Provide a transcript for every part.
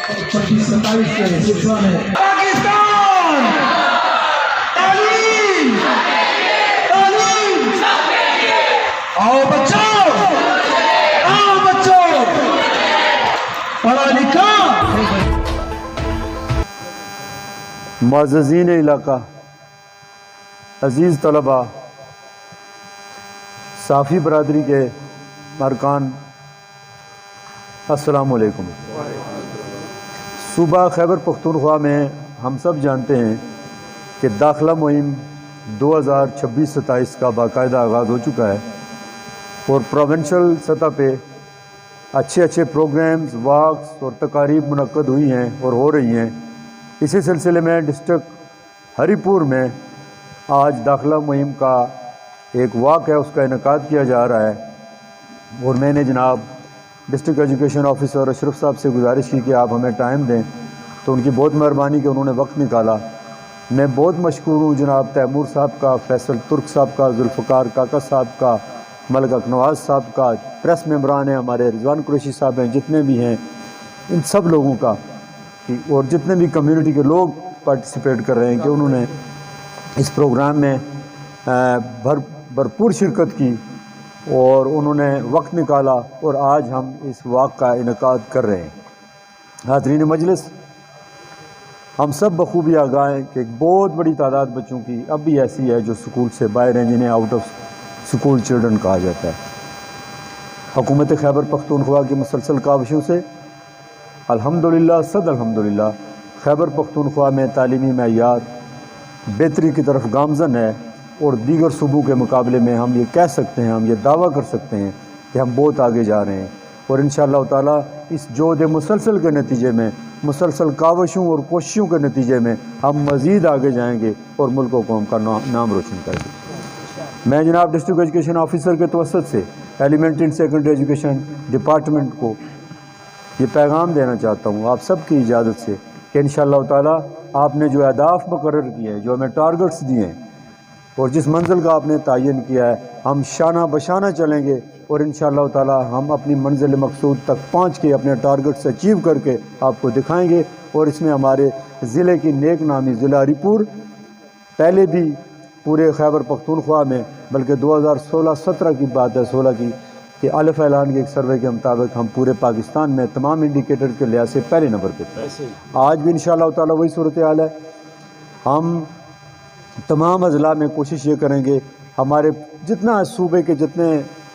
26-27 کے سلسلہ میں پاکستان تعلیم آؤ بچوں پڑھا لکھا معززین علاقہ، عزیز طلباء، صافی برادری کے ارکان، السلام علیکم۔ صوبہ خیبر پختونخوا میں ہم سب جانتے ہیں کہ داخلہ مہم 2026-27 کا باقاعدہ آغاز ہو چکا ہے اور پروونشل سطح پہ اچھے پروگرامز، واکس اور تقاریب منعقد ہوئی ہیں اور ہو رہی ہیں۔ اسی سلسلے میں ڈسٹرکٹ ہری پور میں آج داخلہ مہم کا ایک واک ہے، اس کا انعقاد کیا جا رہا ہے اور میں نے جناب ڈسٹرکٹ ایجوکیشن آفیسر اشرف صاحب سے گزارش کی کہ آپ ہمیں ٹائم دیں، تو ان کی بہت مہربانی کہ انہوں نے وقت نکالا۔ میں بہت مشکور ہوں جناب تیمور صاحب کا، فیصل ترک صاحب کا، ذوالفقار کاکا صاحب کا، ملک اکنواز صاحب کا، پریس ممبران ہیں ہمارے، رضوان قریشی صاحب ہیں، جتنے بھی ہیں ان سب لوگوں کا، اور جتنے بھی کمیونٹی کے لوگ پارٹیسپیٹ کر رہے ہیں کہ انہوں نے اس پروگرام میں بھرپور شرکت کی اور انہوں نے وقت نکالا اور آج ہم اس واک کا انعقاد کر رہے ہیں۔ حاضرین مجلس، ہم سب بخوبی آگاہ ہیں کہ ایک بہت بڑی تعداد بچوں کی اب بھی ایسی ہے جو سکول سے باہر ہیں، جنہیں آؤٹ آف سکول چلڈرن کہا جاتا ہے۔ حکومت خیبر پختونخوا کی مسلسل کاوشوں سے الحمدللہ الحمدللہ خیبر پختونخوا میں تعلیمی معیار بہتری کی طرف گامزن ہے اور دیگر صوبوں کے مقابلے میں ہم یہ کہہ سکتے ہیں، ہم یہ دعویٰ کر سکتے ہیں کہ ہم بہت آگے جا رہے ہیں اور انشاءاللہ تعالیٰ اس جہد مسلسل کے نتیجے میں، مسلسل کاوشوں اور کوششوں کے نتیجے میں ہم مزید آگے جائیں گے اور ملک و قوم کا نام روشن کریں گے۔ میں جناب ڈسٹرکٹ ایجوکیشن آفیسر کے توسط سے elementary and secondary education department کو یہ پیغام دینا چاہتا ہوں آپ سب کی اجازت سے کہ انشاءاللہ تعالیٰ آپ نے جو اہداف مقرر کیے ہیں، جو ہمیں ٹارگٹس دیے ہیں اور جس منزل کا آپ نے تعین کیا ہے، ہم شانہ بشانہ چلیں گے اور انشاءاللہ تعالیٰ ہم اپنی منزل مقصود تک پہنچ کے اپنے ٹارگٹس اچیو کر کے آپ کو دکھائیں گے۔ اور اس میں ہمارے ضلع کی نیک نامی ضلع ہری پور پہلے بھی پورے خیبر پختونخوا میں، بلکہ 2016-17 کی بات ہے، 16 کی، کہ الف اعلان کے ایک سروے کے مطابق ہم پورے پاکستان میں تمام انڈیکیٹر کے لحاظ سے پہلے نمبر پہ تھے۔ آج بھی انشاءاللہ تعالیٰ وہی صورتحال ہے۔ ہم تمام اضلاع میں کوشش یہ کریں گے، ہمارے جتنا صوبے کے جتنے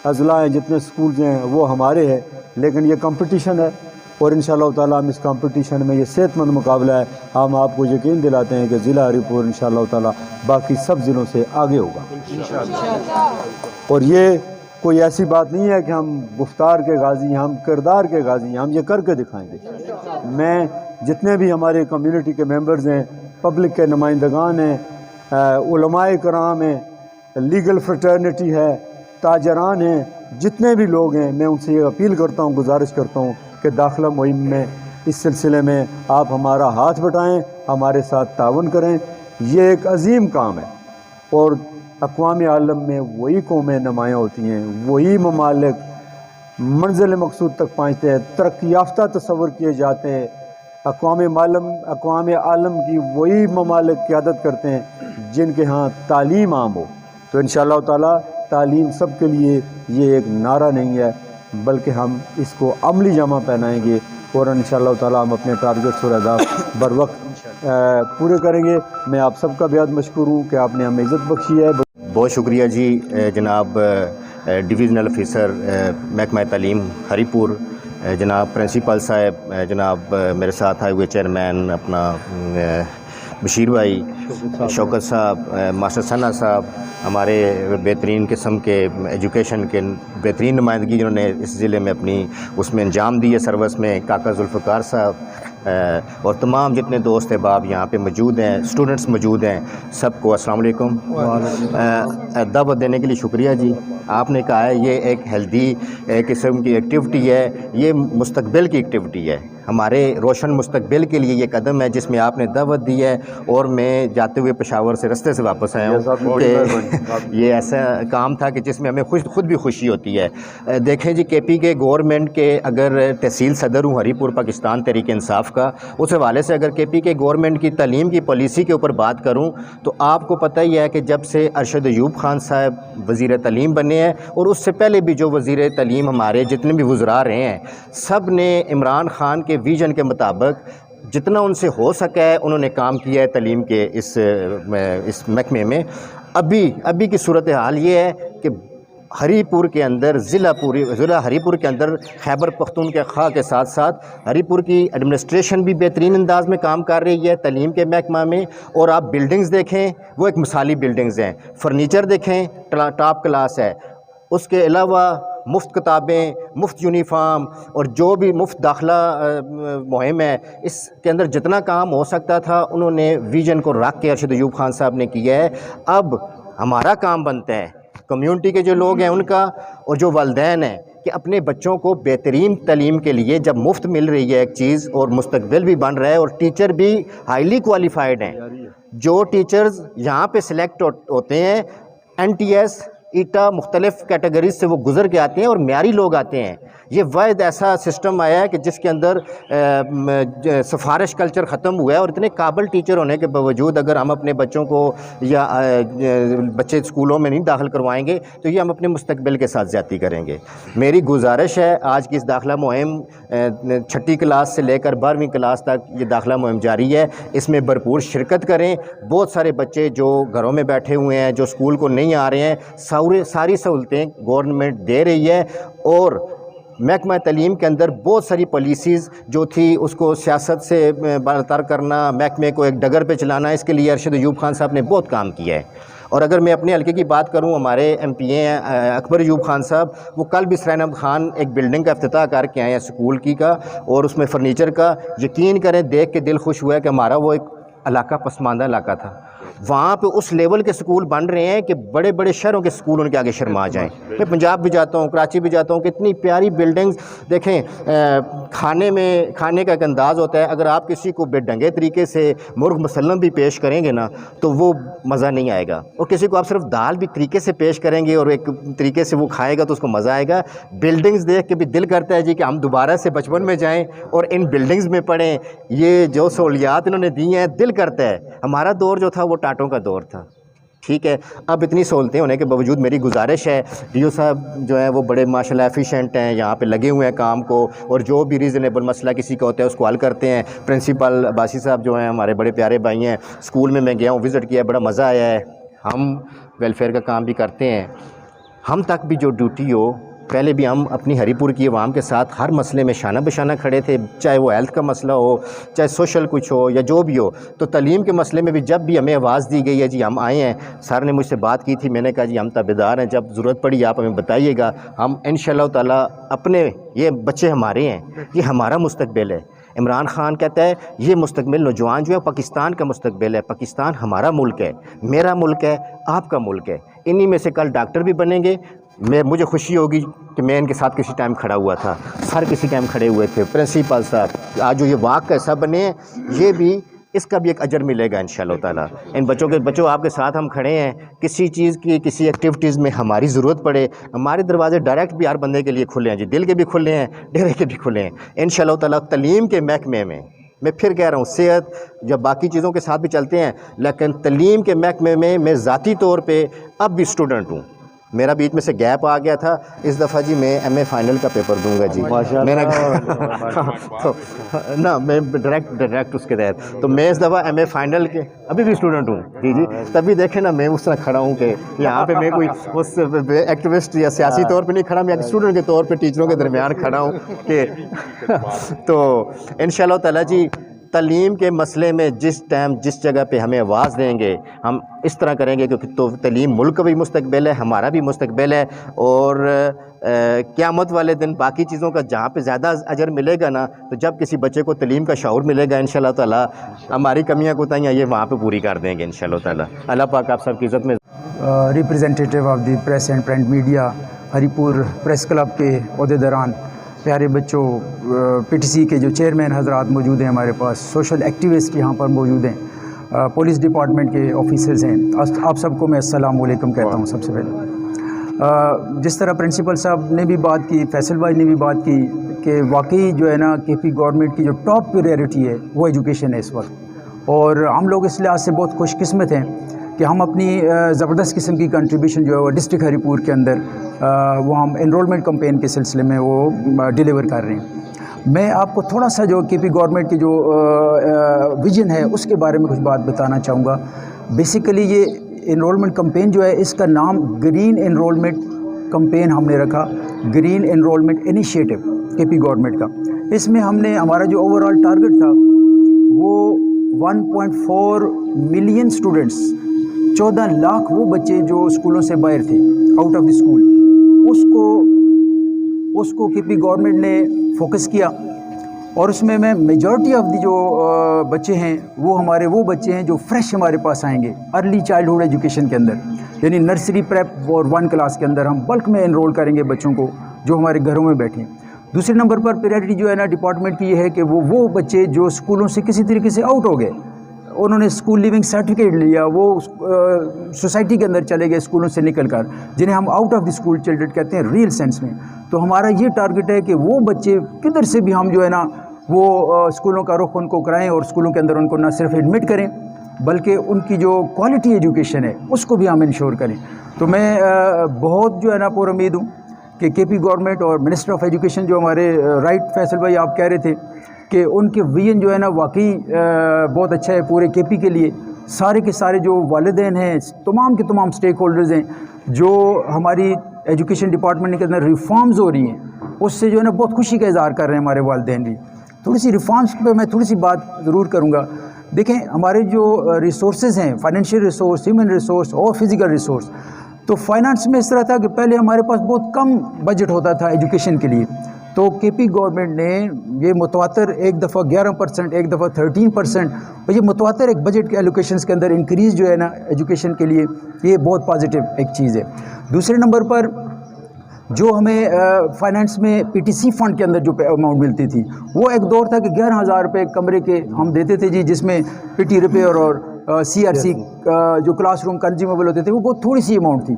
اضلاع ہیں، جتنے سکولز ہیں، وہ ہمارے ہیں، لیکن یہ کمپٹیشن ہے اور انشاءاللہ تعالیٰ ہم اس کمپٹیشن میں، یہ صحت مند مقابلہ ہے، ہم آپ کو یقین دلاتے ہیں کہ ضلع ہری پور انشاءاللہ تعالیٰ باقی سب ضلعوں سے آگے ہوگا۔ اور یہ کوئی ایسی بات نہیں ہے کہ ہم گفتار کے غازی ہیں، ہم کردار کے غازی ہیں، ہم یہ کر کے دکھائیں گے۔ میں جتنے بھی ہمارے کمیونٹی کے ممبرز ہیں، پبلک کے نمائندگان ہیں، علماء کرام ہیں، لیگل فرٹرنیٹی ہے، تاجران ہیں، جتنے بھی لوگ ہیں، میں ان سے یہ اپیل کرتا ہوں، گزارش کرتا ہوں کہ داخلہ مہم میں اس سلسلے میں آپ ہمارا ہاتھ بٹائیں، ہمارے ساتھ تعاون کریں۔ یہ ایک عظیم کام ہے اور اقوام عالم میں وہی قومیں نمایاں ہوتی ہیں، وہی ممالک منزل مقصود تک پہنچتے ہیں، ترقی یافتہ تصور کیے جاتے ہیں۔ اقوام عالم کی وہی ممالک قیادت کرتے ہیں جن کے ہاں تعلیم عام ہو۔ تو انشاءاللہ تعالیٰ تعلیم سب کے لیے یہ ایک نعرہ نہیں ہے، بلکہ ہم اس کو عملی جامہ پہنائیں گے اور انشاءاللہ تعالیٰ ہم اپنے ٹارگٹس اور اہداف بر وقت پورے کریں گے۔ میں آپ سب کا بہت مشکور ہوں کہ آپ نے ہمیں عزت بخشی ہے۔ بہت شکریہ جی جناب ڈویژنل آفیسر محکمہ تعلیم ہری پور، جناب پرنسپل صاحب، جناب میرے ساتھ آئے ہوئے چیئرمین اپنا بشیر بھائی، شوکت صاحب، ماسٹر ثنا صاحب، ہمارے بہترین قسم کے ایجوکیشن کے بہترین نمائندگی جنہوں نے اس ضلع میں اپنی اس میں انجام دی ہے سروس میں، کاکا ذوالفقار صاحب، اور تمام جتنے دوست احباب یہاں پہ موجود ہیں، اسٹوڈنٹس موجود ہیں، سب کو السلام علیکم۔ دعوت دینے کے لیے شکریہ جی۔ آپ نے کہا ہے یہ ایک ہیلدی قسم کی ایکٹیویٹی ہے، یہ مستقبل کی ایکٹیویٹی ہے، ہمارے روشن مستقبل کے لیے یہ قدم ہے جس میں آپ نے دعوت دی ہے، اور میں جاتے ہوئے پشاور سے رستے سے واپس آیا ہوں کہ یہ ایسا کام تھا کہ جس میں ہمیں خود بھی خوشی ہوتی ہے۔ دیکھیں جی کے پی کے گورنمنٹ کے اگر تحصیل صدر ہوں ہری پور پاکستان تحریک انصاف کا، اس حوالے سے اگر کے پی کے گورنمنٹ کی تعلیم کی پالیسی کے اوپر بات کروں تو آپ کو پتہ ہی ہے کہ جب سے ارشد ایوب خان صاحب وزیر تعلیم بنے ہیں، اور اس سے پہلے بھی جو وزیر تعلیم ہمارے جتنے بھی وزراء رہے ہیں، سب نے عمران خان کے ویژن کے مطابق جتنا ان سے ہو سکا ہے انہوں نے کام کیا ہے تعلیم کے اس محکمے میں۔ ابھی کی صورتحال یہ ہے کہ ہری پور کے اندر ضلع ہری پور کے اندر خیبر پختونخوا کے ساتھ ساتھ ہری پور کی ایڈمنسٹریشن بھی بہترین انداز میں کام کر رہی ہے تعلیم کے محکمہ میں، اور آپ بلڈنگز دیکھیں وہ ایک مثالی بلڈنگز ہیں، فرنیچر دیکھیں ٹاپ کلاس ہے، اس کے علاوہ مفت کتابیں، مفت یونیفارم، اور جو بھی مفت داخلہ مہم ہے، اس کے اندر جتنا کام ہو سکتا تھا انہوں نے ویژن کو رکھ کے ارشد ایوب خان صاحب نے کیا ہے۔ اب ہمارا کام بنتا ہے کمیونٹی کے جو لوگ ہیں ان کا، اور جو والدین ہیں، کہ اپنے بچوں کو بہترین تعلیم کے لیے جب مفت مل رہی ہے ایک چیز، اور مستقبل بھی بن رہا ہے، اور ٹیچر بھی ہائیلی کوالیفائڈ ہیں، جو ٹیچرز یہاں پہ سلیکٹ ہوتے ہیں این ٹی ایس ایٹا مختلف کیٹیگریز سے وہ گزر کے آتے ہیں اور معیاری لوگ آتے ہیں۔ یہ واحد ایسا سسٹم آیا ہے کہ جس کے اندر سفارش کلچر ختم ہوا ہے، اور اتنے قابل ٹیچر ہونے کے باوجود اگر ہم اپنے بچوں کو یا بچے اسکولوں میں نہیں داخل کروائیں گے تو یہ ہم اپنے مستقبل کے ساتھ زیادتی کریں گے۔ میری گزارش ہے آج کی اس داخلہ مہم 6ٹھی کلاس سے لے کر 12ویں کلاس تک یہ داخلہ مہم جاری ہے، اس میں بھرپور شرکت کریں۔ بہت سارے بچے جو گھروں میں بیٹھے ہوئے ہیں، جو اسکول کو نہیں آ رہے ہیں، ساری سہولتیں گورنمنٹ دے رہی ہے، اور محکمہ تعلیم کے اندر بہت ساری پالیسیز جو تھی اس کو سیاست سے برتر کرنا، محکمے کو ایک ڈگر پہ چلانا، اس کے لیے ارشد ایوب خان صاحب نے بہت کام کیا ہے۔ اور اگر میں اپنے حلقے کی بات کروں، ہمارے ایم پی اے ہیں اکبر ایوب خان صاحب، وہ کل بھی سرین احمد خان ایک بلڈنگ کا افتتاح کر کے آئے ہیں اسکول کی کا، اور اس میں فرنیچر کا، یقین کریں دیکھ کے دل خوش ہوا ہے کہ ہمارا وہ ایک علاقہ پسماندہ علاقہ تھا، وہاں پہ اس لیول کے سکول بن رہے ہیں کہ بڑے بڑے شہروں کے سکول ان کے آگے شرما جائیں۔ میں پنجاب بھی جاتا ہوں، کراچی بھی جاتا ہوں، کتنی پیاری بلڈنگز دیکھیں۔ کھانے کا ایک انداز ہوتا ہے، اگر آپ کسی کو بے ڈھنگے طریقے سے مرغ مسلم بھی پیش کریں گے نا تو وہ مزہ نہیں آئے گا، اور کسی کو آپ صرف دال بھی طریقے سے پیش کریں گے اور ایک طریقے سے وہ کھائے گا تو اس کو مزہ آئے گا۔ بلڈنگز دیکھ کے بھی دل کرتا ہے جی کہ ہم دوبارہ سے بچپن میں جائیں اور ان بلڈنگز میں پڑھیں، یہ جو سہولیات انہوں نے دی ہیں دل کرتا ہے۔ ہمارا دور جو تھا وہ ٹاٹوں کا دور تھا، ٹھیک ہے۔ اب اتنی سہولتیں ہونے کے باوجود میری گزارش ہے، ڈی او صاحب جو ہیں وہ بڑے ماشاءاللہ ایفیشینٹ ہیں، یہاں پہ لگے ہوئے ہیں کام کو، اور جو بھی ریزنیبل مسئلہ کسی کا ہوتا ہے اس کو حل کرتے ہیں۔ پرنسپل عباسی صاحب جو ہیں ہمارے بڑے پیارے بھائی ہیں، اسکول میں گیا ہوں، وزٹ کیا ہے، بڑا مزہ آیا ہے۔ ہم ویلفیئر کا کام بھی کرتے ہیں، ہم تک بھی جو ڈیوٹی ہو، پہلے بھی ہم اپنی ہری پور کی عوام کے ساتھ ہر مسئلے میں شانہ بشانہ کھڑے تھے، چاہے وہ ہیلتھ کا مسئلہ ہو، چاہے سوشل کچھ ہو یا جو بھی ہو۔ تو تعلیم کے مسئلے میں بھی جب بھی ہمیں آواز دی گئی ہے جی ہم آئے ہیں، سر نے مجھ سے بات کی تھی، میں نے کہا جی ہم تابعدار ہیں، جب ضرورت پڑی آپ ہمیں بتائیے گا، ہم انشاءاللہ تعالیٰ اپنے، یہ بچے ہمارے ہیں، یہ ہمارا مستقبل ہے۔ عمران خان کہتا ہے یہ مستقبل نوجوان جو ہے پاکستان کا مستقبل ہے، پاکستان ہمارا ملک ہے، میرا ملک ہے، آپ کا ملک ہے۔ انہی میں سے کل ڈاکٹر بھی بنیں گے۔ مجھے خوشی ہوگی کہ میں ان کے ساتھ کسی ٹائم کھڑا ہوا تھا، سر کسی ٹائم کھڑے ہوئے تھے، پرنسپل صاحب، آج جو یہ واقع کا حصہ بنے ہیں، یہ بھی اس کا بھی ایک اجر ملے گا انشاءاللہ تعالیٰ۔ ان بچوں آپ کے ساتھ ہم کھڑے ہیں، کسی چیز کی کسی ایکٹیویٹیز میں ہماری ضرورت پڑے، ہمارے دروازے ڈائریکٹ بھی ہر بندے کے لیے کھلے ہیں جی، دل کے بھی کھلے ہیں، ڈیرے کے بھی کھلے ہیں انشاءاللہ تعالیٰ۔ تعلیم کے محکمے میں پھر کہہ رہا ہوں، صحت یا باقی چیزوں کے ساتھ بھی چلتے ہیں، لیکن تعلیم کے محکمے میں ذاتی طور پہ اب بھی اسٹوڈنٹ ہوں۔ میرا بیچ میں سے گیپ آ گیا تھا، اس دفعہ جی میں ایم اے فائنل کا پیپر دوں گا جی، میں نے نا میں ڈائریکٹ اس کے تحت، تو میں اس دفعہ ایم اے فائنل کے ابھی بھی اسٹوڈنٹ ہوں جی، تبھی دیکھیں نا میں اس طرح کھڑا ہوں کہ یہاں پہ میں کوئی اس ایکٹیوسٹ یا سیاسی طور پہ نہیں کھڑا، میں ایک اسٹوڈنٹ کے طور پہ ٹیچروں کے درمیان کھڑا ہوں کہ تو انشاءاللہ تعالیٰ جی تعلیم کے مسئلے میں جس ٹائم جس جگہ پہ ہمیں آواز دیں گے ہم اس طرح کریں گے، کیونکہ تو تعلیم ملک کا بھی مستقبل ہے، ہمارا بھی مستقبل ہے، اور قیامت والے دن باقی چیزوں کا جہاں پہ زیادہ اجر ملے گا نا، تو جب کسی بچے کو تعلیم کا شعور ملے گا انشاءاللہ تعالیٰ ہماری کمیاں کوتاہیاں یہ وہاں پہ پوری کر دیں گے انشاءاللہ تعالیٰ۔ اللہ پاک آپ سب کی عزت میں۔ Representative of the press and print media, Haripur press club کے عہدیداران، پیارے بچوں، پی ٹی سی کے جو چیئرمین حضرات موجود ہیں ہمارے پاس، سوشل ایکٹیوسٹ یہاں پر موجود ہیں، پولیس ڈپارٹمنٹ کے آفیسرز ہیں، آپ سب کو میں السلام علیکم کہتا ہوں۔ سب سے پہلے جس طرح پرنسپل صاحب نے بھی بات کی، فیصل بھائی نے بھی بات کی کہ واقعی جو ہے نا کے پی گورنمنٹ کی جو ٹاپ پریورٹی ہے وہ ایجوکیشن ہے اس وقت، اور ہم لوگ اس لحاظ سے بہت خوش قسمت ہیں کہ ہم اپنی زبردست قسم کی کنٹریبیوشن جو ہے وہ ڈسٹرکٹ ہری پور کے اندر وہ ہم انرولمنٹ کمپین کے سلسلے میں وہ ڈیلیور کر رہے ہیں۔ میں آپ کو تھوڑا سا جو کے پی گورنمنٹ کی جو ویژن ہے اس کے بارے میں کچھ بات بتانا چاہوں گا۔ بیسیکلی یہ انرولمنٹ کمپین جو ہے اس کا نام گرین انرولمنٹ کمپین ہم نے رکھا، گرین انرولمنٹ انیشیٹو کے پی گورنمنٹ کا۔ اس میں ہم نے ہمارا جو اوور آل ٹارگٹ تھا وہ 1.4 ملین اسٹوڈنٹس، 14 لاکھ وہ بچے جو اسکولوں سے باہر تھے، آؤٹ آف دی اسکول، اس کو کے پی گورنمنٹ نے فوکس کیا، اور اس میں میجورٹی آف دی جو بچے ہیں وہ بچے ہیں جو فریش ہمارے پاس آئیں گے ارلی چائلڈہڈ ایجوکیشن کے اندر، یعنی نرسری پریپ اور 1 کلاس کے اندر ہم بلک میں انرول کریں گے بچوں کو جو ہمارے گھروں میں بیٹھے ہیں۔ دوسرے نمبر پر پریورٹی جو ہے نا ڈپارٹمنٹ کی یہ ہے کہ وہ بچے جو اسکولوں سے کسی طریقے سے آؤٹ ہو گئے، انہوں نے اسکول لیونگ سرٹیفکیٹ لیا، وہ سوسائٹی کے اندر چلے گئے اسکولوں سے نکل کر، جنہیں ہم out of the school children کہتے ہیں ریئل سینس میں، تو ہمارا یہ ٹارگٹ ہے کہ وہ بچے کدھر سے بھی ہم جو ہے نا وہ اسکولوں کا رخ ان کو کرائیں، اور اسکولوں کے اندر ان کو نہ صرف ایڈمٹ کریں بلکہ ان کی جو کوالٹی ایجوکیشن ہے اس کو بھی ہم انشور کریں۔ تو میں بہت جو ہے نا پر امید ہوں کہ کے پی گورنمنٹ اور منسٹر آف ایجوکیشن جو ہمارے رائٹ فیصل بھائی آپ کہہ رہے تھے کہ ان کے ویژن جو ہے نا واقعی بہت اچھا ہے پورے کے پی کے لیے۔ سارے کے سارے جو والدین ہیں، تمام کے تمام سٹیک ہولڈرز ہیں، جو ہماری ایجوکیشن ڈپارٹمنٹ کے اندر ریفارمز ہو رہی ہیں اس سے جو ہے نا بہت خوشی کا اظہار کر رہے ہیں ہمارے والدین بھی۔ تھوڑی سی ریفارمز پہ میں تھوڑی سی بات ضرور کروں گا۔ دیکھیں ہمارے جو ریسورسز ہیں، فائنینشیل ریسورس، ہیومن ریسورس اور فزیکل ریسورس، تو فائنانس میں اس طرح تھا کہ پہلے ہمارے پاس بہت کم بجٹ ہوتا تھا ایجوکیشن کے لیے، تو کے پی گورنمنٹ نے یہ متواتر ایک دفعہ 11%، ایک دفعہ 13%، اور یہ متواتر ایک بجٹ کے ایلوکیشنز کے اندر انکریز جو ہے نا ایجوکیشن کے لیے، یہ بہت پازیٹیو ایک چیز ہے۔ دوسرے نمبر پر جو ہمیں فائنانس میں پی ٹی سی فنڈ کے اندر جو اماؤنٹ ملتی تھی، وہ ایک دور تھا کہ 11,000 روپے کمرے کے ہم دیتے تھے جی، جس میں پی ٹی ریپیئر اور سی آر سی جو کلاس روم کنزیومیبل ہوتے تھے وہ بہت تھوڑی سی اماؤنٹ تھی۔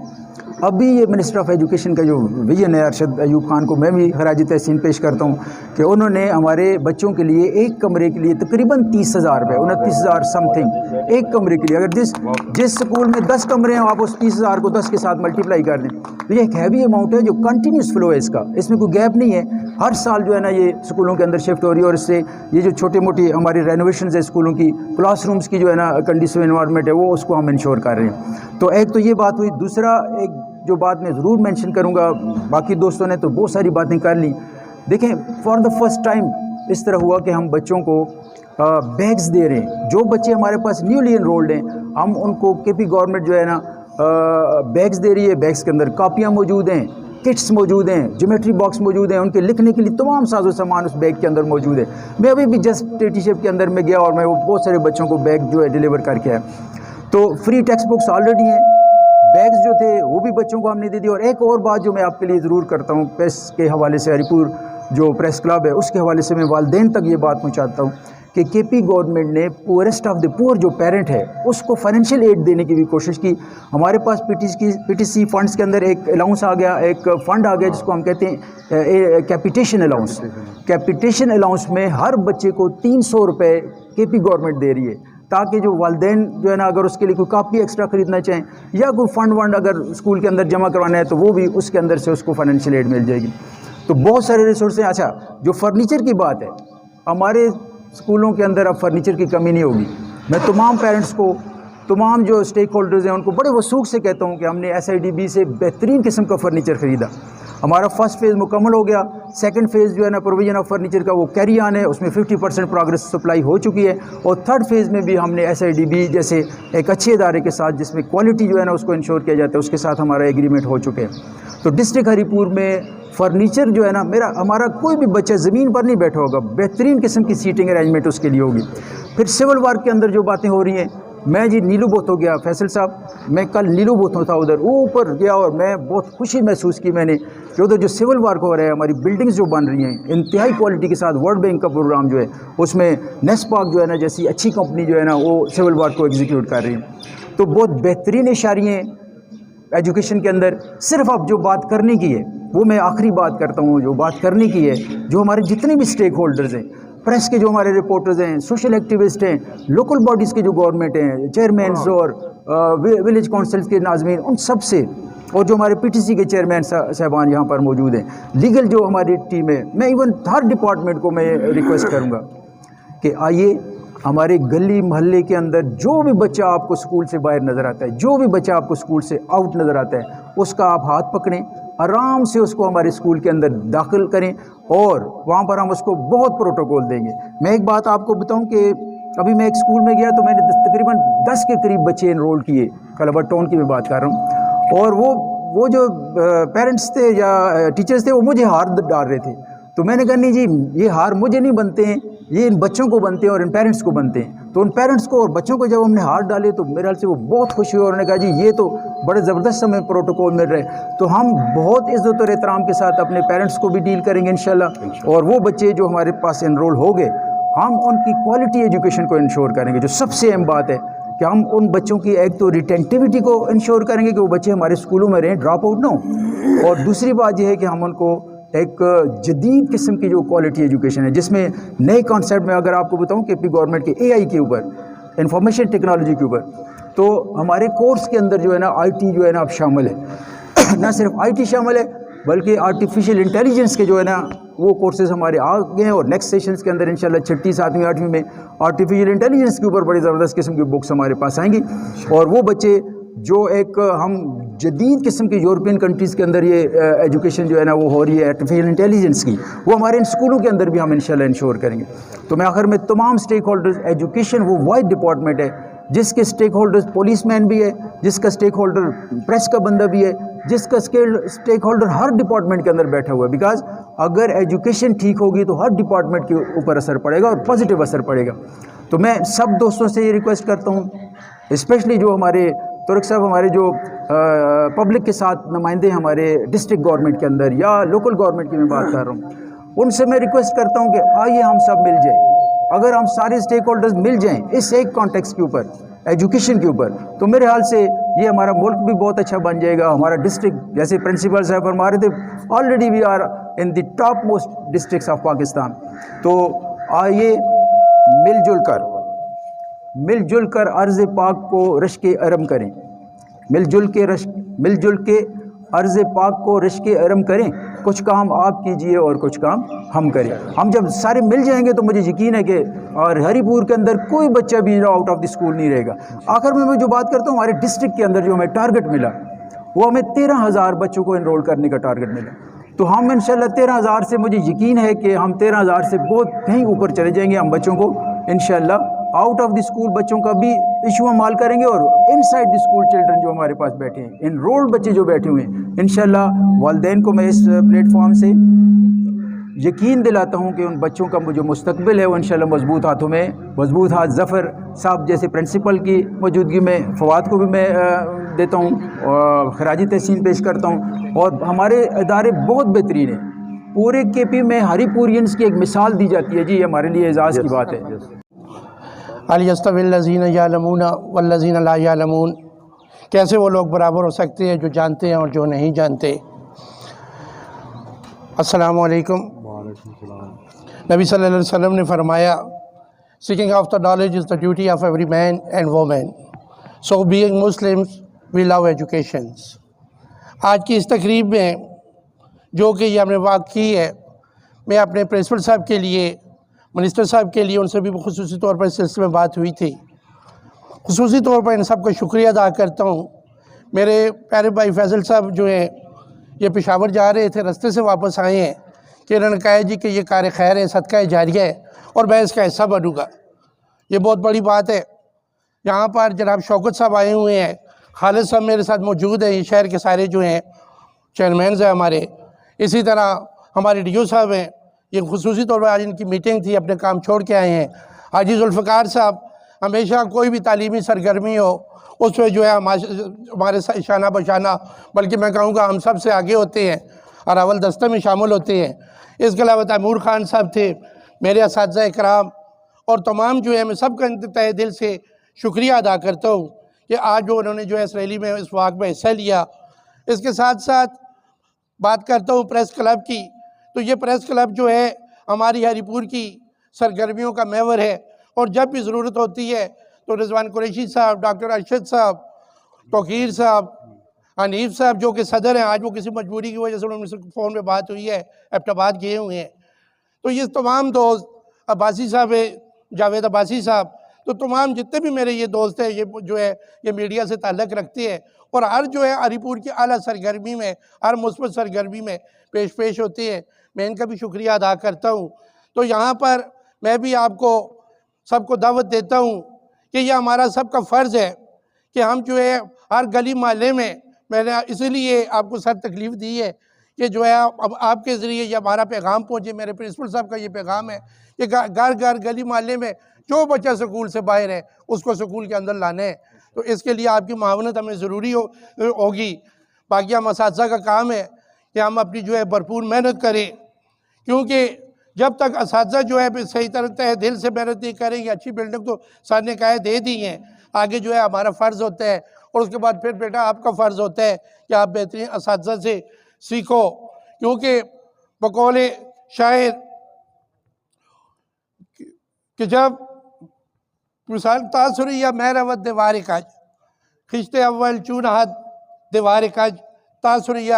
ابھی یہ منسٹر آف ایجوکیشن کا جو ویژن ہے، ارشد ایوب خان کو میں بھی خراج تحسین پیش کرتا ہوں کہ انہوں نے ہمارے بچوں کے لیے ایک کمرے کے لیے تقریباً 30,000 روپے، 29,000 سم تھنگ ایک کمرے کے لیے، اگر جس سکول میں 10 کمرے ہیں آپ اس 30,000 کو 10 کے ساتھ ملٹیپلائی کر دیں تو یہ ایک ہیوی اماؤنٹ ہے جو کنٹینیوس فلو ہے، اس میں کوئی گیپ نہیں ہے، ہر سال جو ہے نا یہ سکولوں کے اندر شفٹ ہو رہی ہے، اور اس سے یہ جو چھوٹی موٹی ہماری رینوویشنز ہے اسکولوں کی، کلاس رومز کی جو ہے نا کنڈیشن انوائرمنٹ ہے وہ اس کو ہم انشور کر رہے ہیں۔ تو ایک تو یہ بات ہوئی۔ دوسرا ایک جو بات میں ضرور مینشن کروں گا، باقی دوستوں نے تو بہت ساری باتیں کر لی، دیکھیں فار دا فرسٹ ٹائم اس طرح ہوا کہ ہم بچوں کو بیگز دے رہے ہیں، جو بچے ہمارے پاس نیولی انرولڈ ہیں ہم ان کو کے پی گورنمنٹ جو ہے نا بیگز دے رہی ہے، بیگز کے اندر کاپیاں موجود ہیں، کٹس موجود ہیں، جیومیٹری باکس موجود ہیں، ان کے لکھنے کے لیے تمام ساز و سامان اس بیگ کے اندر موجود ہے۔ میں ابھی بھی جسٹ ٹی شپ کے اندر میں گیا اور میں وہ بہت سارے بچوں کو بیگ جو ہے ڈیلیور کر کے آیا۔ تو فری ٹیکسٹ بکس آلریڈی ہیں، بیگز جو تھے وہ بھی بچوں کو ہم نے دے دی۔ اور ایک اور بات جو میں آپ کے لیے ضرور کرتا ہوں، پریس کے حوالے سے، ہری پور جو پریس کلب ہے اس کے حوالے سے میں والدین تک یہ بات پہنچاتا ہوں کہ کے پی گورنمنٹ نے پورسٹ آف دی پور جو پیرنٹ ہے اس کو فائنینشیل ایڈ دینے کی بھی کوشش کی۔ ہمارے پاس پی ٹی سی فنڈز کے اندر ایک الاؤنس آ گیا، ایک فنڈ آ گیا جس کو ہم کہتے ہیں کیپیٹیشن الاؤنس۔ کیپیٹیشن الاؤنس میں ہر بچے کو 300 روپے کے پی گورنمنٹ دے رہی ہے، تاکہ جو والدین جو ہے نا اگر اس کے لیے کوئی کاپی ایکسٹرا خریدنا چاہیں یا کوئی فنڈ اگر اسکول کے اندر جمع کروانا ہے تو وہ بھی اس کے اندر سے اس کو فائنینشیل ایڈ مل جائے گی۔ تو بہت سارے ریسورس ہیں۔ اچھا، جو فرنیچر کی بات ہے، ہمارے اسکولوں کے اندر اب فرنیچر کی کمی نہیں ہوگی۔ میں تمام پیرنٹس کو، تمام جو اسٹیک ہولڈرز ہیں ان کو بڑے وثوق سے کہتا ہوں کہ ہم نے ایس آئی ڈی بی سے بہترین قسم کا فرنیچر خریدا۔ ہمارا فرسٹ فیز مکمل ہو گیا. سیکنڈ فیز جو ہے نا پروویژن آف فرنیچر کا وہ کیری آن ہے, اس میں 50% پروگریس سپلائی ہو چکی ہے. اور تھرڈ فیز میں بھی ہم نے SIDB جیسے ایک اچھے ادارے کے ساتھ جس میں کوالٹی جو ہے نا اس کو انشور کیا جاتا ہے, اس کے ساتھ ہمارا ایگریمنٹ ہو چکے ہیں. تو ڈسٹرکٹ ہری پور میں فرنیچر جو ہے نا ہمارا کوئی بھی بچہ زمین پر نہیں بیٹھا ہوگا, بہترین قسم کی سیٹنگ ارینجمنٹ اس کے لیے ہوگی. پھر سول ورک کے اندر جو باتیں ہو رہی ہیں, میں جی نیلو بوتھو گیا, فیصل صاحب میں کل نیلو بوتھو تھا, ادھر اوپر گیا اور میں بہت خوشی محسوس کی میں نے کہ ادھر جو سول ورک ہو رہا ہے, ہماری بلڈنگز جو بن رہی ہیں انتہائی کوالٹی کے ساتھ, ورلڈ بینک کا پروگرام جو ہے اس میں نیسپاک جو ہے نا جیسی اچھی کمپنی جو ہے نا وہ سول ورک کو ایگزیکیوٹ کر رہی ہے. تو بہت بہترین اشاریے ایجوکیشن کے اندر. صرف اب جو بات کرنے کی ہے وہ میں آخری بات کرتا ہوں, جو بات کرنے کی ہے جو ہمارے جتنے بھی اسٹیک ہولڈرز ہیں, پریس کے جو ہمارے رپورٹرز ہیں, سوشل ایکٹیوسٹ ہیں, لوکل باڈیز کے جو گورنمنٹ ہیں, چیئرمینز اور ولیج کونسلز کے ناظمین, ان سب سے, اور جو ہمارے PTC کے چیئرمین صاحبان یہاں پر موجود ہیں, لیگل جو ہماری ٹیم ہے, میں ایون ہر ڈپارٹمنٹ کو میں ریکویسٹ کروں گا کہ آئیے ہمارے گلی محلے کے اندر جو بھی بچہ آپ کو اسکول سے باہر نظر آتا ہے, جو بھی بچہ آپ کو اسکول سے آؤٹ نظر آتا ہے, اس کا آپ ہاتھ پکڑیں, آرام سے اس کو ہمارے اسکول کے اندر داخل کریں اور وہاں پر ہم اس کو بہت پروٹوکول دیں گے. میں ایک بات آپ کو بتاؤں کہ ابھی میں ایک اسکول میں گیا تو میں نے تقریباً 10 کے قریب بچے انرول کیے, کلبر ٹاؤن کی میں بات کر رہا ہوں, اور وہ جو پیرنٹس تھے یا ٹیچرز تھے وہ مجھے ہار ڈال رہے تھے. تو میں نے کہا نہیں جی, یہ ہار مجھے نہیں بنتے ہیں, یہ ان بچوں کو بنتے ہیں اور ان پیرنٹس کو بنتے ہیں. تو ان پیرنٹس کو اور بچوں کو جب ہم نے ہار ڈالے تو میرے خیال سے وہ بہت خوشی ہوئی, اور انہوں نے کہا جی یہ تو بڑے زبردست ہمیں پروٹوکول مل رہے. تو ہم بہت عزت اور احترام کے ساتھ اپنے پیرنٹس کو بھی ڈیل کریں گے انشاءاللہ, اور وہ بچے جو ہمارے پاس انرول ہو گئے ہم ان کی کوالٹی ایجوکیشن کو انشور کریں گے. جو سب سے اہم بات ہے کہ ہم ان بچوں کی ایک تو ریٹینٹیوٹی کو انشور کریں گے کہ وہ بچے ہمارے اسکولوں میں رہیں, ڈراپ آؤٹ نہ ہوں, اور دوسری بات یہ ہے کہ ہم ان کو ایک جدید قسم کی جو کوالٹی ایجوکیشن ہے جس میں نئے کانسیپٹ میں اگر آپ کو بتاؤں کہ پی گورنمنٹ کے AI کے اوپر, انفارمیشن ٹیکنالوجی کے اوپر, تو ہمارے کورس کے اندر جو ہے نا IT جو ہے نا اب شامل ہے. نہ صرف IT شامل ہے بلکہ آرٹیفیشیل انٹیلیجنس کے جو ہے نا وہ کورسز ہمارے آ گئے ہیں, اور نیکسٹ سیشنز کے اندر انشاءاللہ 6ٹھی 7ویں 8ویں میں آرٹیفیشیل انٹیلیجنس کے اوپر بڑی زبردست قسم کی بکس ہمارے پاس آئیں گی. اور وہ بچے جو ایک ہم جدید قسم کی یورپین کنٹریز کے اندر یہ ایجوکیشن جو ہے نا وہ ہو رہی ہے آرٹیفیشیل انٹیلیجنس کی, وہ ہمارے ان اسکولوں کے اندر بھی ہم انشاءاللہ انشور کریں گے. تو میں آخر میں تمام اسٹیک ہولڈرز, ایجوکیشن وہ واحد ڈپارٹمنٹ ہے جس کے اسٹیک ہولڈرز پولیس مین بھی ہے, جس کا اسٹیک ہولڈر پریس کا بندہ بھی ہے, جس کا اسٹیک ہولڈر ہر ڈپارٹمنٹ کے اندر بیٹھا ہوا ہے. بیکاز اگر ایجوکیشن ٹھیک ہوگی تو ہر ڈپارٹمنٹ کے اوپر اثر پڑے گا اور پازیٹیو اثر پڑے گا. تو میں سب دوستوں سے یہ ریکویسٹ کرتا ہوں, اسپیشلی جو ہمارے ترک صاحب ہمارے جو پبلک کے ساتھ نمائندے ہمارے ڈسٹرکٹ گورنمنٹ کے اندر یا لوکل گورنمنٹ کی میں بات کر رہا ہوں, ان سے میں ریکویسٹ کرتا ہوں کہ آئیے ہم سب مل جائیں. اگر ہم سارے اسٹیک ہولڈرز مل جائیں اس ایک کانٹیکس کے اوپر, ایجوکیشن کے اوپر, تو میرے حال سے یہ ہمارا ملک بھی بہت اچھا بن جائے گا. ہمارا ڈسٹرکٹ جیسے پرنسپل صاحب فرما رہے تھے, already we are in the top most districts of Pakistan. تو آئیے مل جل کر عرض پاک کو رشک ارم کریں, مل جل کے عرض پاک کو رشک ارم کریں. کچھ کام آپ کیجئے اور کچھ کام ہم کریں. ہم جب سارے مل جائیں گے تو مجھے یقین ہے کہ اور ہری پور کے اندر کوئی بچہ بھی آؤٹ آف دی اسکول نہیں رہے گا. آخر میں جو بات کرتا ہوں, ہمارے ڈسٹرکٹ کے اندر جو ہمیں ٹارگٹ ملا وہ ہمیں 13,000 بچوں کو انرول کرنے کا ٹارگٹ ملا. تو ہم انشاءاللہ 13,000 سے, مجھے یقین ہے کہ ہم 13,000 سے بہت کہیں اوپر چلے جائیں گے. ہم بچوں کو انشاءاللہ آؤٹ آف دی اسکول بچوں کا بھی ایشو ہم حل کریں گے, اور ان سائڈ دی اسکول چلڈرن جو ہمارے پاس بیٹھے ہیں, انرولڈ بچے جو بیٹھے ہوئے ہیں, انشاءاللہ والدین کو میں اس پلیٹ فارم سے یقین دلاتا ہوں کہ ان بچوں کا جو مستقبل ہے وہ انشاءاللہ مضبوط ہاتھوں میں, مضبوط ہاتھ ظفر صاحب جیسے پرنسپل کی موجودگی میں, فواد کو بھی میں دیتا ہوں اور خراجی تحسین پیش کرتا ہوں. اور ہمارے ادارے بہت بہترین ہیں, پورے KP میں ہری پورینس کی ایک مثال دی جاتی ہے. جی ہمارے لیے اعزاز کی بات ہے. هل يستوي الذين يعلمون والذين لا يعلمون, کیسے وہ لوگ برابر ہو سکتے ہیں جو جانتے ہیں اور جو نہیں جانتے. السلام علیکم. نبی صلی اللہ علیہ وسلم نے فرمایا, seeking after knowledge is the duty of every man and woman. So being Muslims, we love educations. آج کی اس تقریب میں جو کہ یہ ہم نے واقع کی ہے, میں اپنے پرنسپل صاحب کے لیے, منسٹر صاحب کے لیے, ان سے بھی خصوصی طور پر اس سلسلے میں بات ہوئی تھی. خصوصی طور پر ان سب کا شکریہ ادا کرتا ہوں. میرے پیارے بھائی فیصل صاحب جو ہیں یہ پشاور جا رہے تھے، رستے سے واپس آئے ہیں کہ انہوں نے کہا جی کہ یہ کار خیر ہے، صدقہ جاریہ ہے اور میں اس کا حصہ بنوں گا۔ یہ بہت بڑی بات ہے۔ یہاں پر جناب شوکت صاحب آئے ہوئے ہیں، خالد صاحب میرے ساتھ موجود ہیں، یہ شہر کے سارے جو ہیں چیئرمینز ہیں ہمارے، اسی طرح ہمارے ڈی او صاحب ہیں، یہ خصوصی طور پر آج ان کی میٹنگ تھی، اپنے کام چھوڑ کے آئے ہیں۔ حاجی ذوالفقار صاحب ہمیشہ کوئی بھی تعلیمی سرگرمی ہو اس میں جو ہے ہمارے شانہ بشانہ، بلکہ میں کہوں گا ہم سب سے آگے ہوتے ہیں اور اول دستے میں شامل ہوتے ہیں۔ اس کے علاوہ تیمور خان صاحب تھے، میرے اساتذہ اکرام اور تمام جو ہے میں سب کا تہ دل سے شکریہ ادا کرتا ہوں کہ آج جو انہوں نے جو ہے اس ریلی میں اس واقعے میں حصہ لیا۔ اس کے ساتھ ساتھ بات کرتا ہوں پریس کلب کی، تو یہ پریس کلب جو ہے ہماری ہری پور کی سرگرمیوں کا محور ہے، اور جب بھی ضرورت ہوتی ہے تو رضوان قریشی صاحب، ڈاکٹر ارشد صاحب، توقیر صاحب، حنیف صاحب جو کہ صدر ہیں، آج وہ کسی مجبوری کی وجہ سے انہوں نے فون پہ بات ہوئی ہے، ایبٹ آباد گئے ہوئے ہیں، تو یہ تمام دوست، عباسی صاحب ہے، جاوید عباسی صاحب، تو تمام جتنے بھی میرے یہ دوست ہیں، یہ جو ہے یہ میڈیا سے تعلق رکھتے ہیں اور ہر جو ہے ہری پور کی اعلیٰ سرگرمی میں، ہر مثبت سرگرمی میں پیش ہوتے ہیں، میں ان کا بھی شکریہ ادا کرتا ہوں۔ تو یہاں پر میں بھی آپ کو سب کو دعوت دیتا ہوں کہ یہ ہمارا سب کا فرض ہے کہ ہم جو ہے ہر گلی محلے میں نے اسی لیے آپ کو سر تکلیف دی ہے کہ جو ہے اب آپ کے ذریعے یہ ہمارا پیغام پہنچے، میرے پرنسپل صاحب کا یہ پیغام ہے کہ گھر گلی محلے میں جو بچہ سکول سے باہر ہے اس کو سکول کے اندر لانے ہے، تو اس کے لیے آپ کی معاونت ہمیں ضروری ہوگی۔ باقی ہم اساتذہ کا کام ہے کہ ہم اپنی جو ہے بھرپور محنت کریں، کیونکہ جب تک اساتذہ جو ہے صحیح طرح دل سے محنت نہیں کریں گے، اچھی بلڈنگ تو سر نے کہا دے دی ہیں، آگے جو ہے ہمارا فرض ہوتا ہے، اور اس کے بعد پھر بیٹا آپ کا فرض ہوتا ہے کہ آپ بہترین اساتذہ سے سیکھو، کیونکہ بقول شاعر کہ جب مثال تاثریہ مہروت دیوار کج، خشتے اول چونہت دیوار کج، تاثریہ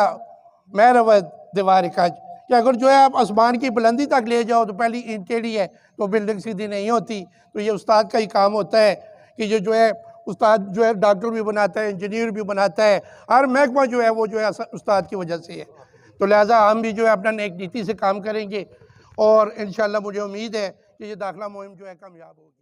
مہروت دیوار کج، کہ اگر جو ہے آپ آسمان کی بلندی تک لے جاؤ تو پہلی اینٹ ٹیڑھی ہے تو بلڈنگ سیدھی نہیں ہوتی، تو یہ استاد کا ہی کام ہوتا ہے کہ یہ جو ہے استاد جو ہے ڈاکٹر بھی بناتا ہے، انجینئر بھی بناتا ہے، ہر محکمہ جو ہے وہ جو ہے استاد کی وجہ سے ہے، تو لہٰذا ہم بھی جو ہے اپنا نیک نیتی سے کام کریں گے، اور انشاءاللہ مجھے امید ہے کہ یہ داخلہ مہم جو ہے کامیاب ہوگی۔